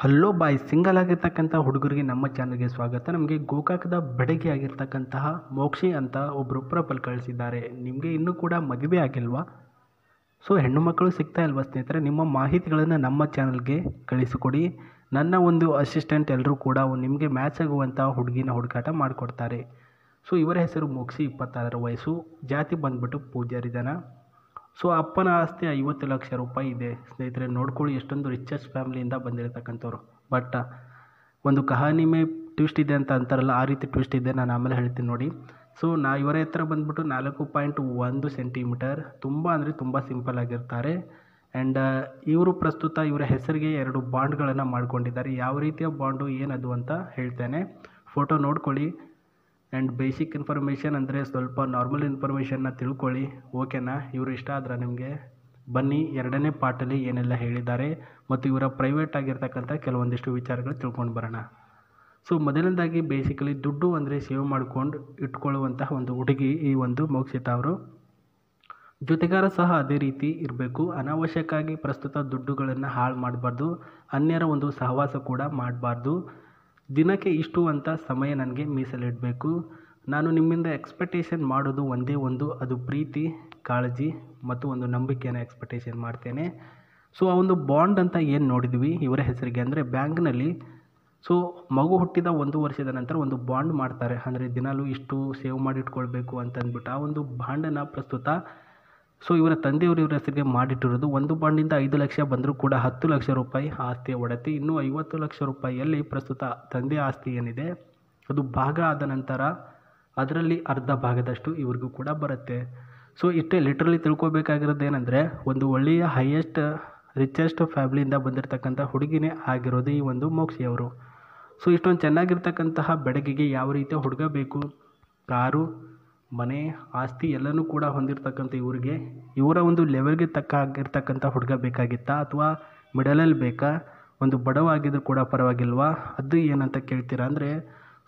Hello ಬಾಯ್, single ಆಗಿರ್ತಕ್ಕಂಥ ಹುಡುಗರಿಗೆ ನಮ್ಮ ಚಾನಲ್ಗೆ ಸ್ವಾಗತ. ನಮಗೆ ಗೋಕಾಕದ ಬೆಡಗಿ ಆಗಿರ್ತಕ್ಕಂತಹ ಮೋಕ್ಷಿ ಅಂತ ಒಬ್ಬರು ಪ್ರೊಫೈಲ್ ಕಳಿಸಿದ್ದಾರೆ. ನಿಮಗೆ ಇನ್ನೂ ಕೂಡ ಮದುವೆ ಆಗಿಲ್ವಾ? ಸೊ ಹೆಣ್ಣು ಮಕ್ಕಳು ಸಿಗ್ತಾ ಇಲ್ವಾ ಸ್ನೇಹಿತರೆ? ನಿಮ್ಮ ಮಾಹಿತಿಗಳನ್ನು ನಮ್ಮ ಚಾನಲ್ಗೆ ಕಳಿಸಿಕೊಡಿ. ನನ್ನ ಒಂದು ಅಸಿಸ್ಟೆಂಟ್ ಎಲ್ಲರೂ ಕೂಡ ನಿಮಗೆ ಮ್ಯಾಚ್ ಆಗುವಂಥ ಹುಡುಗಿನ ಹುಡುಕಾಟ ಮಾಡಿಕೊಡ್ತಾರೆ. ಸೊ ಇವರ ಹೆಸರು ಮೋಕ್ಷಿ, 26 ವಯಸ್ಸು, ಜಾತಿ ಬಂದ್ಬಿಟ್ಟು ಪೂಜಾರಿ ಜನ. ಸೊ ಅಪ್ಪನ ಆಸ್ತಿ 50 ಲಕ್ಷ ರೂಪಾಯಿ ಇದೆ ಸ್ನೇಹಿತರೆ. ನೋಡ್ಕೊಳ್ಳಿ, ಎಷ್ಟೊಂದು ರಿಚೆಸ್ಟ್ ಫ್ಯಾಮಿಲಿಯಿಂದ ಬಂದಿರತಕ್ಕಂಥವ್ರು. ಬಟ್ ಒಂದು ಕಹಾನಿ ಮೇ ಟ್ವಿಸ್ಟ್ ಇದೆ ಅಂತ ಅಂತಾರಲ್ಲ, ಆ ರೀತಿ ಟ್ವಿಸ್ಟ್ ಇದೆ. ನಾನು ಆಮೇಲೆ ಹೇಳ್ತೀನಿ ನೋಡಿ. ಸೊ ಇವರ ಎತ್ತರ ಬಂದ್ಬಿಟ್ಟು 4.1 ಸೆಂಟಿಮೀಟರ್. ತುಂಬ ಅಂದರೆ ತುಂಬ ಸಿಂಪಲ್ ಆಗಿರ್ತಾರೆ. ಆ್ಯಂಡ್ ಇವರು ಪ್ರಸ್ತುತ ಇವರ ಹೆಸರಿಗೆ 2 ಬಾಂಡ್ಗಳನ್ನು ಮಾಡ್ಕೊಂಡಿದ್ದಾರೆ. ಯಾವ ರೀತಿಯ ಬಾಂಡು ಏನದು ಅಂತ ಹೇಳ್ತೇನೆ, ಫೋಟೋ ನೋಡ್ಕೊಳ್ಳಿ. ಆ್ಯಂಡ್ ಬೇಸಿಕ್ ಇನ್ಫಾರ್ಮೇಷನ್ ಅಂದರೆ ಸ್ವಲ್ಪ ನಾರ್ಮಲ್ ಇನ್ಫಾರ್ಮೇಷನ್ನ ತಿಳ್ಕೊಳ್ಳಿ, ಓಕೆನಾ? ಇವರು ಇಷ್ಟ ಆದ್ರೆ ನಿಮಗೆ ಬನ್ನಿ 2ನೇ ಪಾರ್ಟಲ್ಲಿ ಏನೆಲ್ಲ ಹೇಳಿದ್ದಾರೆ ಮತ್ತು ಇವರ ಪ್ರೈವೇಟ್ ಆಗಿರ್ತಕ್ಕಂಥ ಕೆಲವೊಂದಿಷ್ಟು ವಿಚಾರಗಳು ತಿಳ್ಕೊಂಡು ಬರೋಣ. ಸೊ ಮೊದಲನೇದಾಗಿ ಬೇಸಿಕಲಿ ದುಡ್ಡು ಅಂದರೆ ಸೇವ್ ಮಾಡ್ಕೊಂಡು ಇಟ್ಕೊಳ್ಳುವಂತಹ ಒಂದು ಹುಡುಗಿ ಈ ಒಂದು ಮೋಕ್ಷಿತಾ ಅವರು. ಜೊತೆಗಾರ ಸಹ ಅದೇ ರೀತಿ ಇರಬೇಕು. ಅನಾವಶ್ಯಕವಾಗಿ ಪ್ರಸ್ತುತ ದುಡ್ಡುಗಳನ್ನು ಹಾಳು ಮಾಡಬಾರ್ದು. ಅನ್ಯರ ಒಂದು ಸಹವಾಸ ಕೂಡ ಮಾಡಬಾರ್ದು. ದಿನಕ್ಕೆ ಇಷ್ಟು ಅಂತ ಸಮಯ ನನಗೆ ಮೀಸಲಿಡಬೇಕು. ನಾನು ನಿಮ್ಮಿಂದ ಎಕ್ಸ್ಪೆಕ್ಟೇಷನ್ ಮಾಡೋದು ಒಂದೇ ಒಂದು, ಅದು ಪ್ರೀತಿ, ಕಾಳಜಿ ಮತ್ತು ಒಂದು ನಂಬಿಕೆಯನ್ನು ಎಕ್ಸ್ಪೆಕ್ಟೇಷನ್ ಮಾಡ್ತೇನೆ. ಸೊ ಆ ಒಂದು ಬಾಂಡ್ ಅಂತ ಏನು ನೋಡಿದ್ವಿ ಇವರ ಹೆಸರಿಗೆ ಅಂದರೆ ಬ್ಯಾಂಕ್ನಲ್ಲಿ, ಸೊ ಮಗು ಹುಟ್ಟಿದ 1 ವರ್ಷದ ನಂತರ ಒಂದು ಬಾಂಡ್ ಮಾಡ್ತಾರೆ. ಅಂದರೆ ದಿನಾಲೂ ಇಷ್ಟು ಸೇವ್ ಮಾಡಿ ಇಟ್ಕೊಳ್ಬೇಕು ಅಂತಂದ್ಬಿಟ್ಟು ಆ ಒಂದು ಬಾಂಡನ್ನು ಪ್ರಸ್ತುತ ಸೊ ಇವರ ತಂದೆಯವರು ಇವರ ಹೆಸರಿಗೆ ಮಾಡಿಟ್ಟಿರೋದು. ಒಂದು ಬಾಂಡಿಂದ 5 ಲಕ್ಷ ಬಂದರೂ ಕೂಡ 10 ಲಕ್ಷ ರೂಪಾಯಿ ಆಸ್ತಿಯ ಒಡತಿ. ಇನ್ನೂ 50 ಲಕ್ಷ ರೂಪಾಯಿಯಲ್ಲಿ ಪ್ರಸ್ತುತ ತಂದೆಯ ಆಸ್ತಿ ಏನಿದೆ ಅದು ಭಾಗ ಆದ ನಂತರ ಅದರಲ್ಲಿ ಅರ್ಧ ಭಾಗದಷ್ಟು ಇವ್ರಿಗೂ ಕೂಡ ಬರುತ್ತೆ. ಸೊ ಇಷ್ಟೇ ಲಿಟ್ರಲಿ ತಿಳ್ಕೊಬೇಕಾಗಿರೋದು ಏನಂದರೆ, ಒಂದು ಒಳ್ಳೆಯ ಹೈಯೆಸ್ಟ್ ರಿಚೆಸ್ಟ್ ಫ್ಯಾಮಿಲಿಯಿಂದ ಬಂದಿರತಕ್ಕಂಥ ಹುಡುಗಿನೇ ಆಗಿರೋದು ಈ ಒಂದು ಮೋಕ್ಷಿಯವರು. ಸೊ ಇಷ್ಟೊಂದು ಚೆನ್ನಾಗಿರ್ತಕ್ಕಂತಹ ಬೆಡಗಿಗೆ ಯಾವ ರೀತಿಯ ಹುಡುಗ ಬೇಕು? ಕಾರು, ಮನೆ, ಆಸ್ತಿ ಎಲ್ಲನೂ ಕೂಡ ಹೊಂದಿರತಕ್ಕಂಥ ಇವರಿಗೆ ಇವರ ಒಂದು ಲೆವೆಲ್ಗೆ ಆಗಿರ್ತಕ್ಕಂಥ ಹುಡುಗ ಬೇಕಾಗಿತ್ತಾ ಅಥವಾ ಮಿಡಲಲ್ಲಿ ಬೇಕಾ? ಒಂದು ಬಡವಾಗಿದ್ರೂ ಕೂಡ ಪರವಾಗಿಲ್ವಾ? ಅದು ಏನಂತ ಕೇಳ್ತೀರಾ ಅಂದರೆ,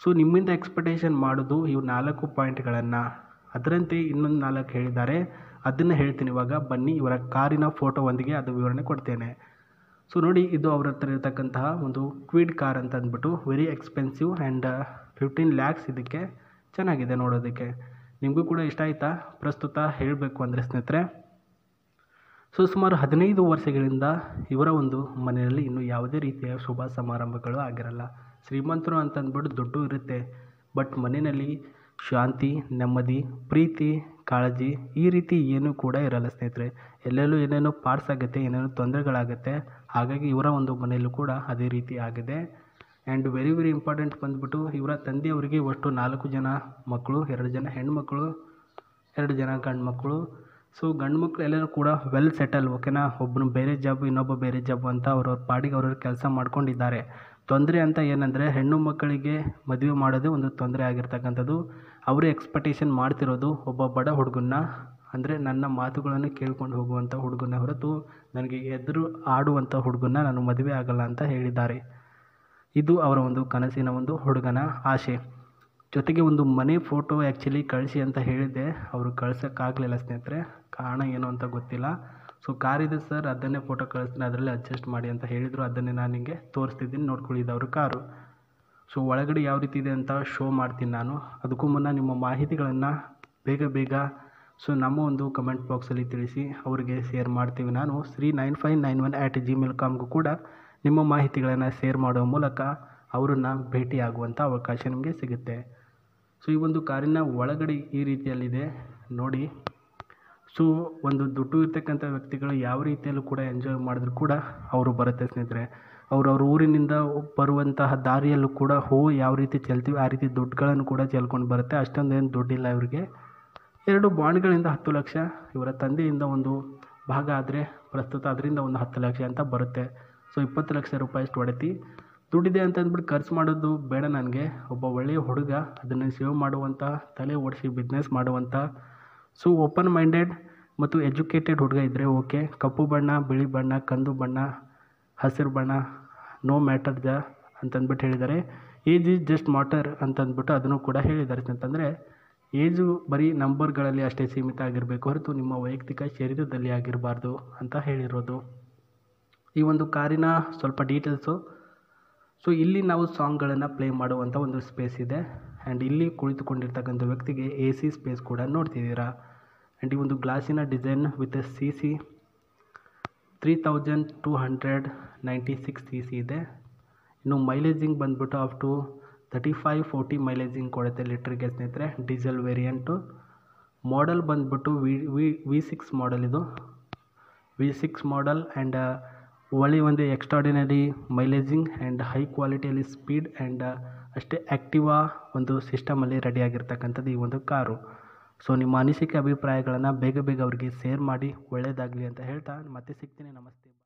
ಸೊ ನಿಮ್ಮಿಂದ ಎಕ್ಸ್ಪೆಕ್ಟೇಷನ್ ಮಾಡೋದು ಇವು 4 ಪಾಯಿಂಟ್ಗಳನ್ನು, ಅದರಂತೆ ಇನ್ನೊಂದು 4 ಹೇಳಿದ್ದಾರೆ. ಅದನ್ನು ಹೇಳ್ತೀನಿ ಇವಾಗ. ಬನ್ನಿ, ಇವರ ಕಾರಿನ ಫೋಟೋ ಒಂದಿಗೆ ಅದು ವಿವರಣೆ ಕೊಡ್ತೇನೆ. ಸೊ ನೋಡಿ, ಇದು ಅವ್ರ ಹತ್ರ ಇರತಕ್ಕಂತಹ ಒಂದು ಕ್ವಿಡ್ ಕಾರ್ ಅಂತ ಅಂದ್ಬಿಟ್ಟು ವೆರಿ ಎಕ್ಸ್ಪೆನ್ಸಿವ್ ಆ್ಯಂಡ್ 15 ಲ್ಯಾಕ್ಸ್. ಇದಕ್ಕೆ ಚೆನ್ನಾಗಿದೆ ನೋಡೋದಕ್ಕೆ. ನಿಮಗೂ ಕೂಡ ಇಷ್ಟ ಆಯಿತಾ? ಪ್ರಸ್ತುತ ಹೇಳಬೇಕು ಅಂದರೆ ಸ್ನೇಹಿತರೆ, ಸೊ ಸುಮಾರು 15 ವರ್ಷಗಳಿಂದ ಇವರ ಒಂದು ಮನೆಯಲ್ಲಿ ಇನ್ನೂ ಯಾವುದೇ ರೀತಿಯ ಶುಭ ಸಮಾರಂಭಗಳು ಆಗಿರಲ್ಲ. ಶ್ರೀಮಂತರು ಅಂತಂದ್ಬಿಟ್ಟು ದುಡ್ಡು ಇರುತ್ತೆ, ಬಟ್ ಮನೆಯಲ್ಲಿ ಶಾಂತಿ, ನೆಮ್ಮದಿ, ಪ್ರೀತಿ, ಕಾಳಜಿ ಈ ರೀತಿ ಏನೂ ಕೂಡ ಇರಲ್ಲ ಸ್ನೇಹಿತರೆ. ಎಲ್ಲೆಲ್ಲೂ ಏನೇನೋ ಪಾರ್ಟ್ಸ್ ಆಗುತ್ತೆ, ಏನೇನೋ ತೊಂದರೆಗಳಾಗುತ್ತೆ. ಹಾಗಾಗಿ ಇವರ ಒಂದು ಮನೆಯಲ್ಲೂ ಕೂಡ ಅದೇ ರೀತಿ ಆಗಿದೆ. ಆ್ಯಂಡ್ ವೆರಿ ಇಂಪಾರ್ಟೆಂಟ್ ಬಂದುಬಿಟ್ಟು ಇವರ ತಂದೆಯವರಿಗೆ ಒಟ್ಟು 4 ಜನ ಮಕ್ಕಳು, 2 ಜನ ಹೆಣ್ಮಕ್ಳು, 2 ಜನ ಗಂಡು ಮಕ್ಕಳು. ಸೊ ಗಂಡು ಮಕ್ಕಳು ಎಲ್ಲರೂ ಕೂಡ ವೆಲ್ ಸೆಟಲ್, ಓಕೆನಾ? ಒಬ್ಬನು ಬೇರೆ ಜಾಬ್, ಇನ್ನೊಬ್ಬ ಬೇರೆ ಜಾಬ್ ಅಂತ ಅವ್ರವ್ರ ಪಾಡಿಗೆ ಅವ್ರವ್ರ ಕೆಲಸ ಮಾಡ್ಕೊಂಡಿದ್ದಾರೆ. ತೊಂದರೆ ಅಂತ ಏನಂದರೆ, ಹೆಣ್ಣು ಮಕ್ಕಳಿಗೆ ಮದುವೆ ಮಾಡೋದೇ ಒಂದು ತೊಂದರೆ ಆಗಿರ್ತಕ್ಕಂಥದ್ದು. ಅವರು ಎಕ್ಸ್ಪೆಕ್ಟೇಷನ್ ಮಾಡ್ತಿರೋದು ಒಬ್ಬ ಬಡ ಹುಡುಗನ್ನ, ಅಂದರೆ ನನ್ನ ಮಾತುಗಳನ್ನು ಕೇಳ್ಕೊಂಡು ಹೋಗುವಂಥ ಹುಡುಗನ ಹೊರತು ನನಗೆ ಎದುರು ಆಡುವಂಥ ಹುಡುಗನ್ನ ನಾನು ಮದುವೆ ಆಗಲ್ಲ ಅಂತ ಹೇಳಿದ್ದಾರೆ. ಇದು ಅವರ ಒಂದು ಕನಸಿನ ಒಂದು ಹುಡುಗನ ಆಸೆ. ಜೊತೆಗೆ ಒಂದು ಮನೆ ಫೋಟೋ ಆ್ಯಕ್ಚುಲಿ ಕಳಿಸಿ ಅಂತ ಹೇಳಿದ್ದೆ, ಅವರು ಕಳ್ಸೋಕ್ಕಾಗಲಿಲ್ಲ ಸ್ನೇಹಿತರೆ. ಕಾರಣ ಏನು ಅಂತ ಗೊತ್ತಿಲ್ಲ. ಸೊ ಕಾರಿದೆ ಸರ್, ಅದನ್ನೇ ಫೋಟೋ ಕಳಿಸ್ತೀನಿ, ಅದರಲ್ಲಿ ಅಡ್ಜಸ್ಟ್ ಮಾಡಿ ಅಂತ ಹೇಳಿದರು. ಅದನ್ನೇ ನಾನು ನಿಮಗೆ ತೋರಿಸ್ತಿದ್ದೀನಿ, ನೋಡ್ಕೊಳ್ಳಿದ್ದವರು ಕಾರು. ಸೊ ಒಳಗಡೆ ಯಾವ ರೀತಿ ಇದೆ ಅಂತ ಶೋ ಮಾಡ್ತೀನಿ ನಾನು. ಅದಕ್ಕೂ ಮುನ್ನ ನಿಮ್ಮ ಮಾಹಿತಿಗಳನ್ನು ಬೇಗ ಸೊ ನಮ್ಮ ಒಂದು ಕಮೆಂಟ್ ಬಾಕ್ಸಲ್ಲಿ ತಿಳಿಸಿ, ಅವರಿಗೆ ಶೇರ್ ಮಾಡ್ತೀವಿ. ನಾನು sri9591@gmail.com ಕೂಡ ನಿಮ್ಮ ಮಾಹಿತಿಗಳನ್ನು ಶೇರ್ ಮಾಡುವ ಮೂಲಕ ಅವರನ್ನು ಭೇಟಿಯಾಗುವಂಥ ಅವಕಾಶ ನಿಮಗೆ ಸಿಗುತ್ತೆ. ಸೊ ಈ ಒಂದು ಕಾರಿನ ಒಳಗಡೆ ಈ ರೀತಿಯಲ್ಲಿದೆ ನೋಡಿ. ಸೊ ಒಂದು ದುಡ್ಡು ಇರ್ತಕ್ಕಂಥ ವ್ಯಕ್ತಿಗಳು ಯಾವ ರೀತಿಯಲ್ಲೂ ಕೂಡ ಎಂಜಾಯ್ ಮಾಡಿದ್ರು ಕೂಡ ಅವರು ಬರುತ್ತೆ ಸ್ನೇಹಿತರೆ. ಅವ್ರ ಊರಿನಿಂದ ಬರುವಂತಹ ದಾರಿಯಲ್ಲೂ ಕೂಡ ಯಾವ ರೀತಿ ಚೆಲ್ತೀವಿ ಆ ರೀತಿ ದುಡ್ಡುಗಳನ್ನು ಕೂಡ ಚೆಲ್ಕೊಂಡು ಬರುತ್ತೆ. ಅಷ್ಟೊಂದೇನು ದುಡ್ಡಿಲ್ಲ ಇವರಿಗೆ. 2 ಬಾಂಡ್ಗಳಿಂದ 10 ಲಕ್ಷ, ಇವರ ತಂದೆಯಿಂದ ಒಂದು ಭಾಗ ಆದರೆ ಪ್ರಸ್ತುತ ಅದರಿಂದ ಒಂದು 10 ಲಕ್ಷ ಅಂತ ಬರುತ್ತೆ. ಸೊ 20 ಲಕ್ಷ ರೂಪಾಯಿಷ್ಟು ಒಡತಿ. ದುಡ್ಡಿದೆ ಅಂತ ಅಂದ್ಬಿಟ್ಟು ಖರ್ಚು ಮಾಡೋದು ಬೇಡ ನನಗೆ. ಒಬ್ಬ ಒಳ್ಳೆಯ ಹುಡುಗ, ಅದನ್ನು ಸೇವ್ ಮಾಡುವಂಥ, ತಲೆ ಓಡಿಸಿ ಬಿಸ್ನೆಸ್ ಮಾಡುವಂಥ, ಸೊ ಓಪನ್ ಮೈಂಡೆಡ್ ಮತ್ತು ಎಜುಕೇಟೆಡ್ ಹುಡುಗ ಇದ್ದರೆ ಓಕೆ. ಕಪ್ಪು ಬಣ್ಣ, ಬಿಳಿ ಬಣ್ಣ, ಕಂದು ಬಣ್ಣ, ಹಸಿರು ಬಣ್ಣ, ನೋ ಮ್ಯಾಟರ್ ಅಂತಂದ್ಬಿಟ್ಟು ಹೇಳಿದ್ದಾರೆ. ಏಜ್ ಈಸ್ ಜಸ್ಟ್ ಮ್ಯಾಟರ್ ಅಂತಂದ್ಬಿಟ್ಟು ಅದನ್ನು ಕೂಡ ಹೇಳಿದ್ದಾರೆ. ಅಂತಂದರೆ ಏಜು ಬರೀ ನಂಬರ್ಗಳಲ್ಲಿ ಅಷ್ಟೇ ಸೀಮಿತ ಆಗಿರಬೇಕು ಹೊರತು ನಿಮ್ಮ ವೈಯಕ್ತಿಕ ಶರೀರದಲ್ಲಿ ಆಗಿರಬಾರ್ದು ಅಂತ ಹೇಳಿರೋದು. ಈ ಒಂದು ಕಾರಿನ ಸ್ವಲ್ಪ ಡೀಟೇಲ್ಸು ಸೊ ಇಲ್ಲಿ ನಾವು ಸಾಂಗ್ಗಳನ್ನು ಪ್ಲೇ ಮಾಡುವಂಥ ಒಂದು ಸ್ಪೇಸ್ ಇದೆ. ಆ್ಯಂಡ್ ಇಲ್ಲಿ ಕುಳಿತುಕೊಂಡಿರ್ತಕ್ಕಂಥ ವ್ಯಕ್ತಿಗೆ ಎ ಸಿ ಸ್ಪೇಸ್ ಕೂಡ ನೋಡ್ತಿದ್ದೀರಾ. ಆ್ಯಂಡ್ ಈ ಒಂದು ಗ್ಲಾಸಿನ ಡಿಸೈನ್ ವಿತ್ CC 3296 CC ಇದೆ. ಇನ್ನು ಮೈಲೇಜಿಂಗ್ ಬಂದುಬಿಟ್ಟು ಅಪ್ ಟು 35-40 ಮೈಲೇಜಿಂಗ್ ಕೊಡುತ್ತೆ ಲೀಟ್ರಿಗೆ ಸ್ನೇಹಿತರೆ. Diesel variant. ಮಾಡಲ್ ಬಂದುಬಿಟ್ಟು V6 ಮಾಡಲ್ ಇದು. V6 ಮಾಡಲ್ ಆ್ಯಂಡ್ ಒಳ್ಳೆಯ ಒಂದು ಎಕ್ಸ್ಟ್ರಾಡಿನರಿ ಮೈಲೇಜಿಂಗ್ ಆ್ಯಂಡ್ ಹೈ ಕ್ವಾಲಿಟಿಯಲ್ಲಿ ಸ್ಪೀಡ್ ಆ್ಯಂಡ್ ಅಷ್ಟೇ ಆ್ಯಕ್ಟಿವಾ ಒಂದು ಸಿಸ್ಟಮಲ್ಲಿ ರೆಡಿಯಾಗಿರ್ತಕ್ಕಂಥದ್ದು ಈ ಒಂದು ಕಾರು. ಸೊ ನಿಮ್ಮ ಅನಿಸಿಕೆ ಅಭಿಪ್ರಾಯಗಳನ್ನು ಬೇಗ ಅವರಿಗೆ ಶೇರ್ ಮಾಡಿ, ಒಳ್ಳೆಯದಾಗಲಿ ಅಂತ ಹೇಳ್ತಾ ಮತ್ತೆ ಸಿಗ್ತೀನಿ. ನಮಸ್ತೆ.